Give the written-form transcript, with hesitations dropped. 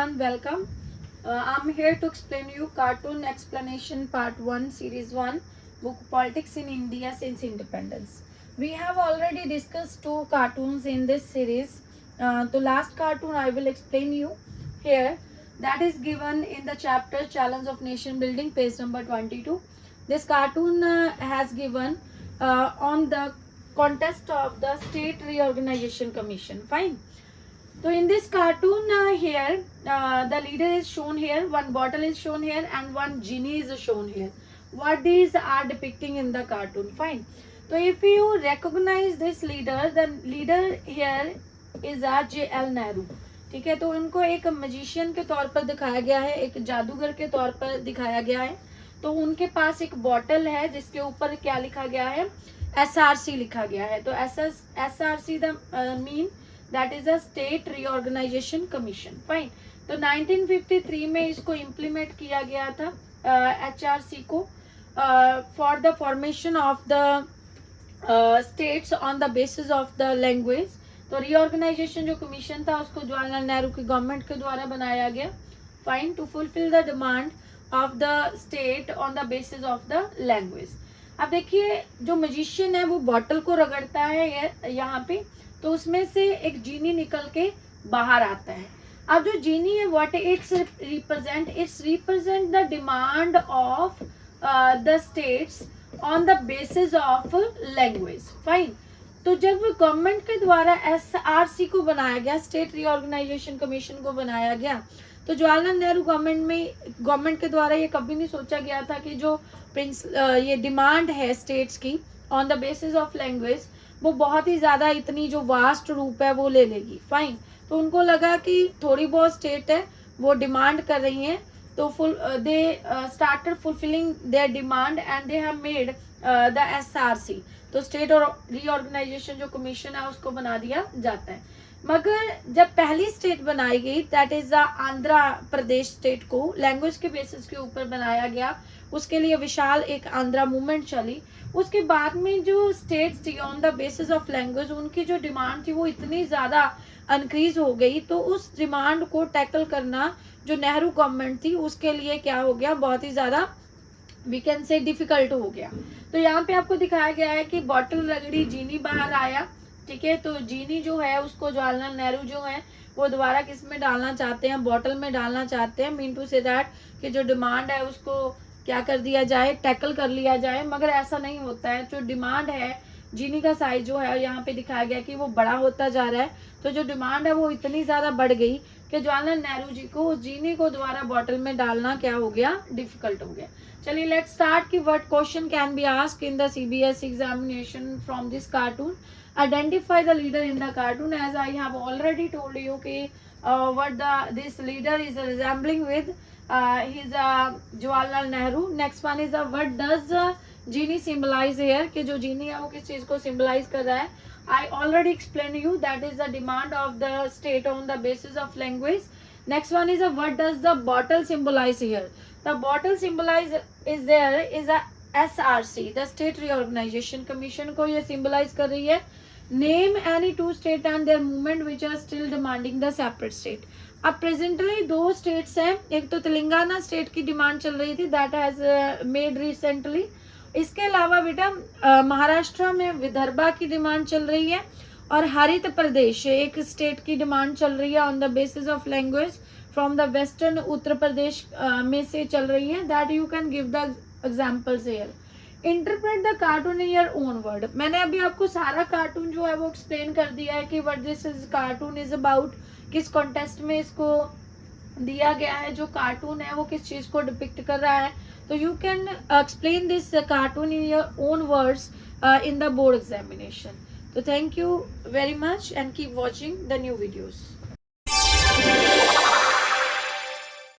everyone, welcome. I'm here to explain you Cartoon Explanation Part 1 Series 1 book Politics in India Since Independence. We have already discussed two cartoons in this series. The last cartoon I will explain you here, that is given in the chapter Challenge of Nation Building, page number 22. This cartoon has given on the contest of the State Reorganization Commission. Fine. So in this cartoon here, the leader is shown here, one bottle is shown here, and one genie is shown here. What these are depicting in the cartoon? Fine. So if you recognize this leader, the leader here is J.L. Nehru. ठीक है, तो उनको एक magician के तौर पर दिखाया गया है, एक जादूगर के तौर पर दिखाया गया है. तो उनके पास एक बॉटल है जिसके ऊपर क्या लिखा गया है? SRC लिखा गया है. तो SRC the mean that is a state reorganization commission. Fine. तो 1953 में इसको इम्प्लीमेंट किया गया था HRC को for the formation of the states on the basis of the language. तो रीऑर्गेनाइजेशन जो कमीशन था उसको जवाहरलाल नेहरू की गवर्नमेंट के द्वारा बनाया गया. Fine. To fulfil the demand of the state on the basis of the language. अब देखिए, जो मजिशियन है वो बॉटल को रगड़ता है यहाँ पे, तो उसमें से एक जीनी निकल के बाहर आता है. अब जो जीनी है what it's represent the demand of the states on the basis of language. Fine. तो जब गवर्नमेंट के द्वारा SRC को बनाया गया, स्टेट रीऑर्गेनाइजेशन कमीशन को बनाया गया, तो जवाहरलाल नेहरू गवर्नमेंट के द्वारा ये कभी नहीं सोचा गया था कि जो ये डिमांड है स्टेट्स की on the basis of language, वो बहुत ही ज्यादा इतनी जो वास्ट रूप है वो ले लेगी. फाइन. तो उनको लगा कि थोड़ी बहुत स्टेट है वो डिमांड कर रही हैं, तो they started fulfilling their demand and they have made the SRC. तो स्टेट और रीऑर्गेनाइजेशन जो कमीशन है उसको बना दिया जाता है. मगर जब पहली स्टेट बनाई गई, that is the Andhra Pradesh state को लैंग्वेज के बेसिस के ऊपर बनाया गया. उसके लिए विशाल एक आंध्रा मूवमेंट चली. उसके बाद में जो स्टेट्स थी on the basis of language, उनकी जो डिमांड थी वो इतनी ज्यादा इंक्रीज हो गई, तो उस डिमांड को टैकल करना जो नेहरू गवर्नमेंट थी उसके लिए क्या हो गया, बहुत ही ज्यादा वी कैन से डिफिकल्ट हो गया. तो यहाँ पे आपको दिखाया गया है कि बॉटल रगड़ी, जीनी बाहर आया. ठीक है, तो जीनी जो है उसको जवाहरलाल नेहरू जो है वो दोबारा किस में डालना चाहते हैं? बॉटल में डालना चाहते हैं. मीन टू से दैट कि जो डिमांड है उसको क्या कर दिया जाए, टैकल कर लिया जाए. मगर ऐसा नहीं होता है. जो डिमांड है, जीनी का साइज जो है यहाँ पे दिखाया गया कि वो बड़ा होता जा रहा है. तो जो डिमांड है वो इतनी ज्यादा बढ़ गई कि जवाहरलाल नेहरू जी को उस जीनी को दोबारा बॉटल में डालना क्या हो गया, डिफिकल्ट हो गया. चलिए लेट्स स्टार्ट कि what question can be asked in the CBSE examination from this cartoon. Identify the leader in the cartoon. As I have already told you what this leader is resembling with. He is Jawaharlal Nehru. Next one is what does genie symbolize here? कि जो genie है वो किस चीज को symbolize कर रहा है? I already explained you that is the demand of the state on the basis of language. Next one is what does the bottle symbolize here? The bottle symbolize is there is a SRC, the State Reorganization Commission को ये symbolize कर रही है. Name any two state and their movement which are still demanding the separate state. अब presently दो states हैं. एक तो तेलंगाना स्टेट की डिमांड चल रही थी, दैट हैज मेड रिसेंटली. इसके अलावा बेटा महाराष्ट्र में विदर्भा की डिमांड चल रही है, और हरित प्रदेश एक स्टेट की डिमांड चल रही है on the basis of language from the western Uttar Pradesh में से चल रही है. That you can give the examples here. Interpret the cartoon in your own word. मैंने अभी आपको सारा कार्टून जो है वो एक्सप्लेन कर दिया है कि what this is cartoon is about, किस कॉन्टेस्ट में इसको दिया गया है. जो कार्टून है वो किस चीज को डिपिक्ट कर रहा है. तो you can explain this cartoon in your own words in the board examination. तो thank you very much and keep watching the new videos.